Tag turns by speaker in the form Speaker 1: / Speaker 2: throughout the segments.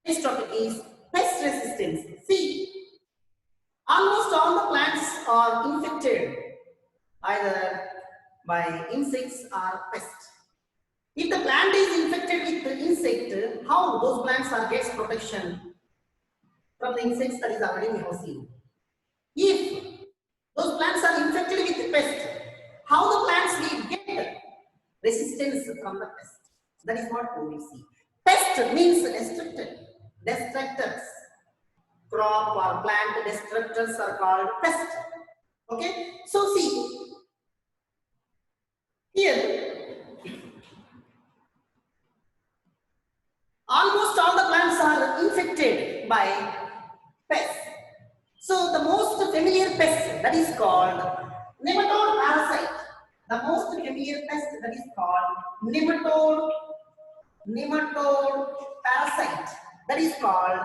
Speaker 1: Next topic is pest resistance. See, almost all the plants are infected either by insects or pests. If the plant is infected with the insect, how those plants are gets protection from the insects, that is already we have seen. If those plants are infected with the pest, how the plants will get resistance from the pest? That is what we will see. Pest means destructors. Crop or plant destructors are called pest. Okay, so see here, almost all the plants are infected by pests. So the most familiar pest, that is called nematode parasite. The most familiar pest, that is called nematode parasite, that is called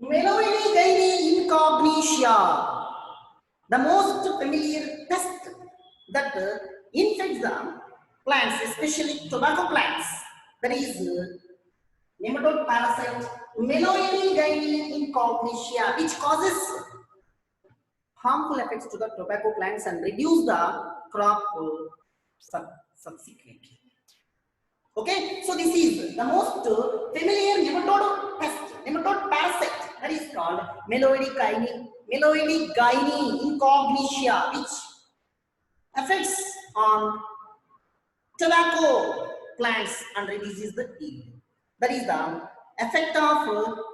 Speaker 1: Meloidy incognitia. The most familiar pest that infects the plants, especially tobacco plants, that is nematode parasite Meloidy incognitia, which causes harmful effects to the tobacco plants and reduce the crop subsequently. Okay, so this is the most familiar nematode pest, nematode parasite, that is called Meloidy incognitia, which affects on tobacco plants and reduces the yield. That is the effect of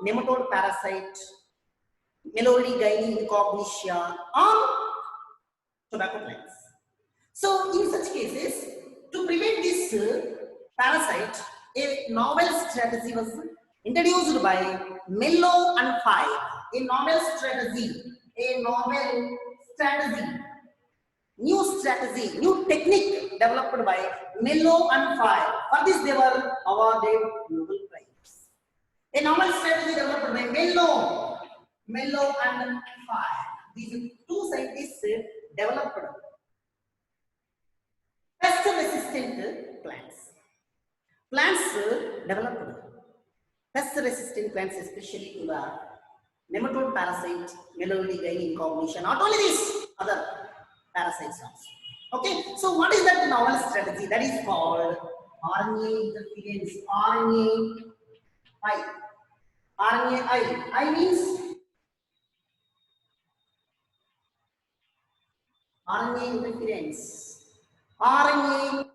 Speaker 1: nematode parasite Meloidy incognitia on tobacco plants. So in such cases, to prevent this parasite, a novel strategy was introduced by Mello and Fire. A novel strategy, new technique developed by Mello and Fire. For this, they were awarded Nobel Prize. A novel strategy developed by Mello and Fire. These two scientists developed pest-resistant plants. Plants developed pest-resistant plants, especially to the nematode parasite Meloidy incognitia. Not only this, other parasites also. Okay, so what is that novel strategy? That is called RNA interference. RNAi means RNA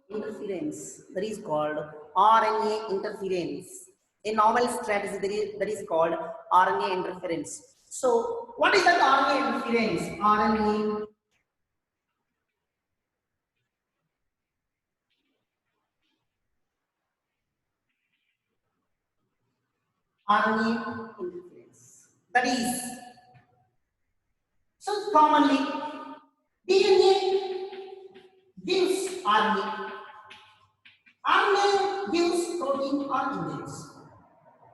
Speaker 1: interference, that is called RNA interference. A novel strategy that is called RNA interference. So, what is that RNA interference? RNA interference. That is, so commonly DNA gives RNA. RNA gives protein or enzymes.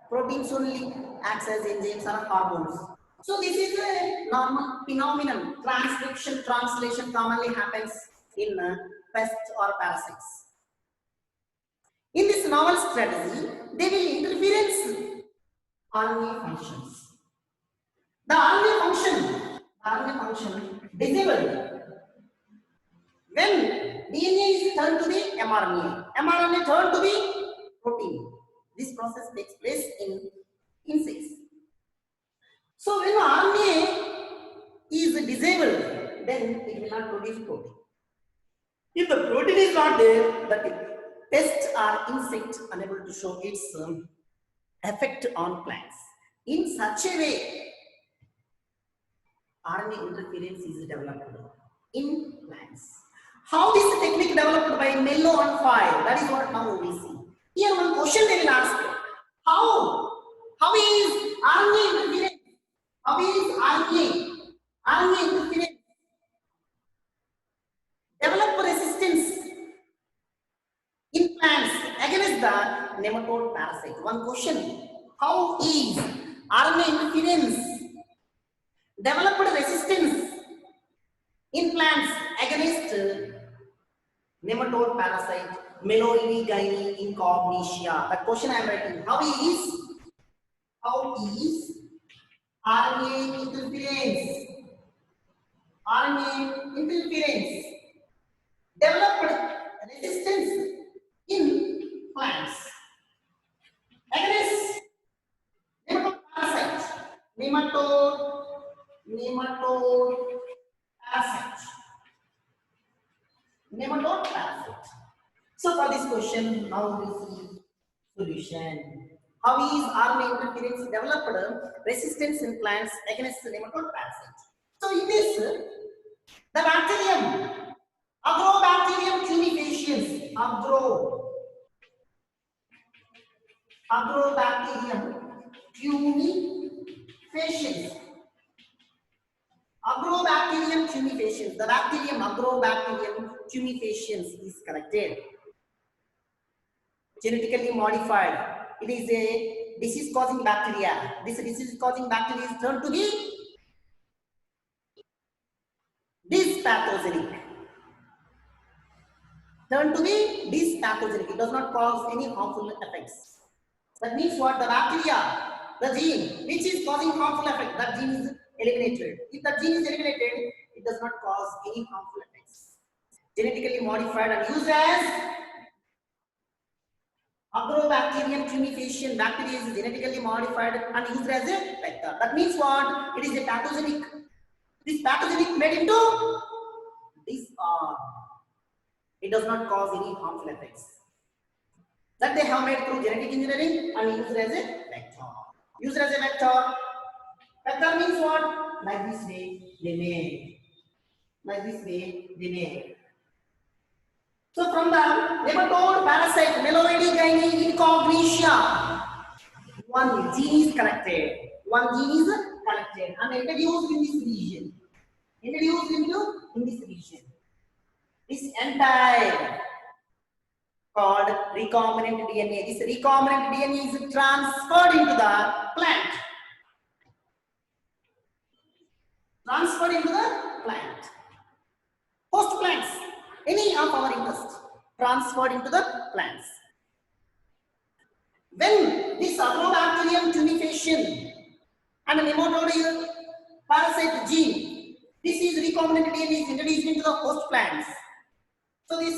Speaker 1: Proteins only acts as enzymes or hormones. So this is a normal phenomenon. Transcription, translation commonly happens in pests or parasites. In this novel strategy, they will interference RNA functions. The RNA function disabled when DNA is turned to the mRNA turned to the protein. This process takes place in insects. So when RNA is disabled, then it will not produce protein. If the protein is not there, the pest or insect unable to show its effect on plants. In such a way, RNA interference is developed in plants. How this technique developed by Mello and Fire? That is what now we see. Here one question they will ask: How is RNA interference? How is RNA interference develop resistance in plants against the nematode parasite? One question: How is RNA interference developed resistance nematode parasite, Meloidigyne incognitia. That question I am writing. How is RNA interference developed resistance in plants against nematode parasite, nematode parasite, nematode parasite. So for this question, now we see solution. How is RNA interference developed resistance in plants against nematode parasite? So in this, the bacterium, Agrobacterium tumefaciens, Agrobacterium tumefaciens, Agrobacterium tumefaciens, the bacterium Agrobacterium tumefaciens is collected. Genetically modified. It is a disease-causing bacteria. This disease-causing bacteria is turned to be dyspathogenic. It does not cause any harmful effects. That means what? The bacteria, the gene which is causing harmful effect, that gene is eliminated. If that gene is eliminated, it does not cause any harmful effects. Genetically modified and used as Agrobacterium tumefaciens bacteria is genetically modified and used as a vector. That means what? It is a pathogenic. This pathogenic made into disarm. It does not cause any harmful effects. That they have made through genetic engineering and used as a vector. Used as a vector. Vector means what? Like this way they made. So from the nematode parasite Meloidigyne incognitia, one gene is collected. And introduced in this region. This entire called recombinant DNA. This recombinant DNA is transferred into the plant. Host plants. Any of our interest. Transferred into the plants. When this Agrobacterium tumefaciens and nematode parasite gene, this is recombinant DNA is introduced into the host plants. So this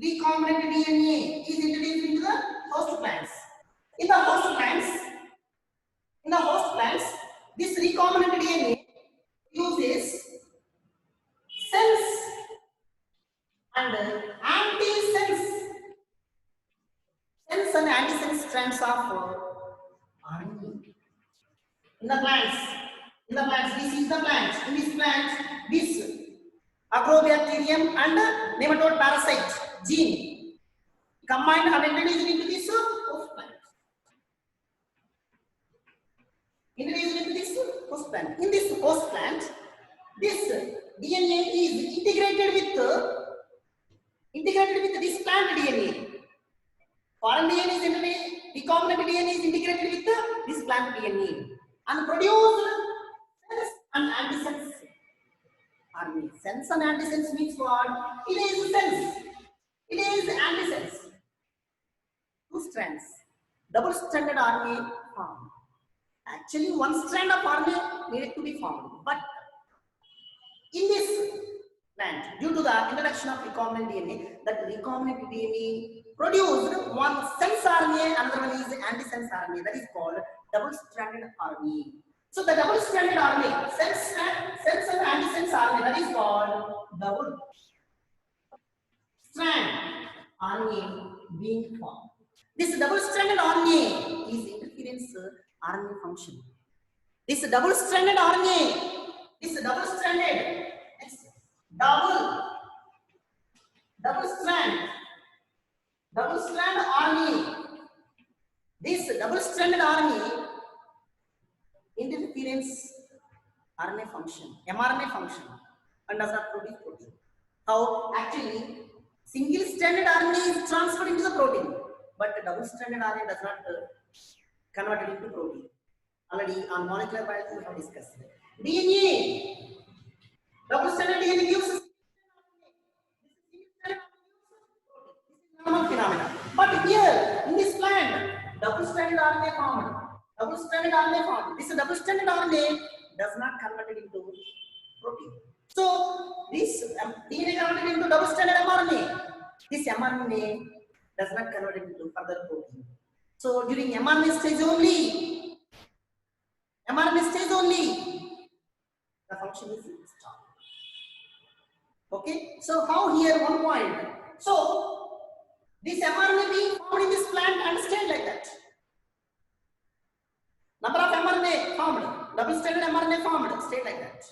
Speaker 1: recombinant DNA is introduced into the host plants. In the host plants, this recombinant DNA uses sense and antisense strands of RNA. In the plants, this is the plant. In this plant, this Agrobacterium and nematode parasite gene combined and introduced into this host plant. In this host plant, this DNA is integrated with this plant DNA. Foreign DNA is integrated, recombinant DNA is integrated with this plant DNA and produce sense and antisense RNA. Sense and antisense means what? It is sense. It is antisense. Two strands. Double-stranded RNA formed. Actually, one strand of RNA needed to be formed, but in this plant, due to the introduction of recombinant DNA, that recombinant DNA produced one sense RNA, another one is antisense RNA. That is called double-stranded RNA. So the double-stranded RNA, sense and antisense RNA, that is called double-strand RNA being formed. This double-stranded RNA is interference RNA function. This double-stranded RNA, double strand RNA. This double-stranded RNA interference RNA function, mRNA function, and does not produce protein. How? Actually, single-stranded RNA is transferred into the protein, but the double-stranded RNA does not convert it into protein. Already on molecular biology we have discussed. DNA, double-stranded DNA gives double-stranded RNA formed. This double-stranded RNA does not convert it into protein. So this DNA converted into double-stranded mRNA. This mRNA does not convert it into further protein. So during mRNA stage only, the function is stopped. Okay. So how here 1 point. So this mRNA being formed in this plant, understand like that. Number of mRNA formed, double-stranded mRNA formed, stay like that.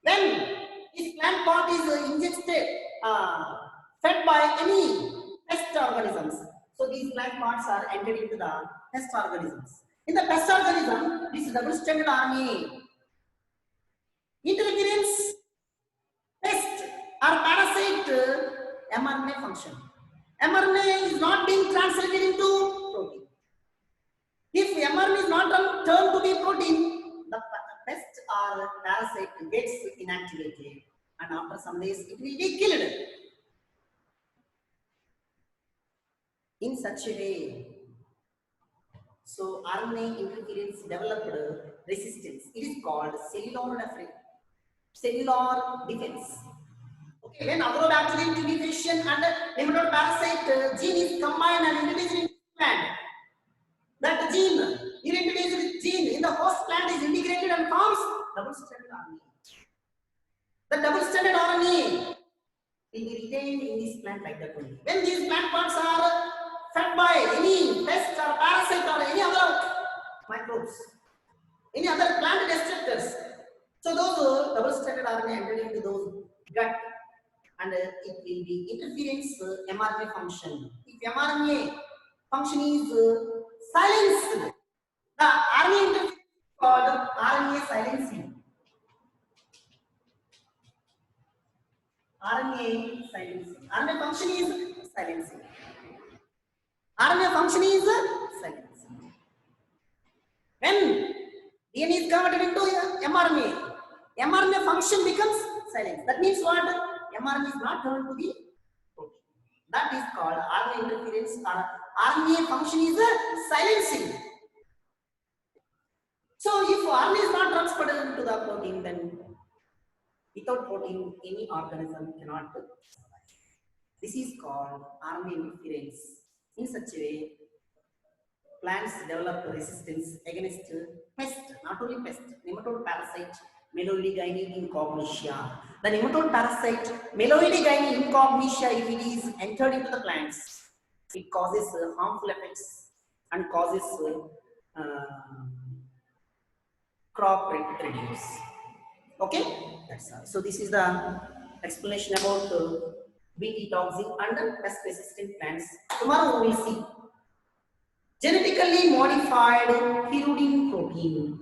Speaker 1: When this plant part is injected, fed by any pest organisms, so these plant parts are entered into the pest organisms. In the pest organism, this double-stranded RNA interference, pest or parasite mRNA function. mRNA is not being translated into protein. If mRNA is not turned to be protein, the pest or parasite gets inactivated, and after some days it will be killed. In such a way, so RNA interference developed resistance. It is called cellular defense. Okay, when agrobacterial tumefacian and nematode parasite gene is combined and introduced in plant, that gene, introduced gene in the host plant is integrated and forms double-stranded RNA. The double-stranded RNA will be retained in this plant like that only. When these plant parts are fed by any pest or parasite or any other microbes, any other plant destructors, so those double-stranded RNA entered into those gut, and it will be interference mRNA function. If mRNA function is silenced, the RNA interference is called RNA silencing. RNA silencing. RNA function is silencing. RNA function is silencing. When DNA is converted into mRNA, mRNA function becomes silenced. That means what? mRNA is not turned to the protein. That is called RNA interference, or RNA function is silencing. So if RNA is not transferred into the protein, then without protein, any organism cannot survive. This is called RNA interference. In such a way, plants develop resistance against pest, not only pest, nematode parasite, Meloidigyne incognitia. The nematode parasite, Meloidigyne incognitia, if it is entered into the plants, it causes harmful effects and causes crop reduce. Okay, that's all. So this is the explanation about Bt toxin and pest resistant plants. Tomorrow we will see genetically modified pyridine protein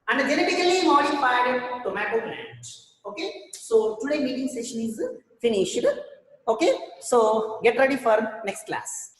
Speaker 1: and genetically modified tomato plant. Okay, so today meeting session is finished. Okay, so get ready for next class.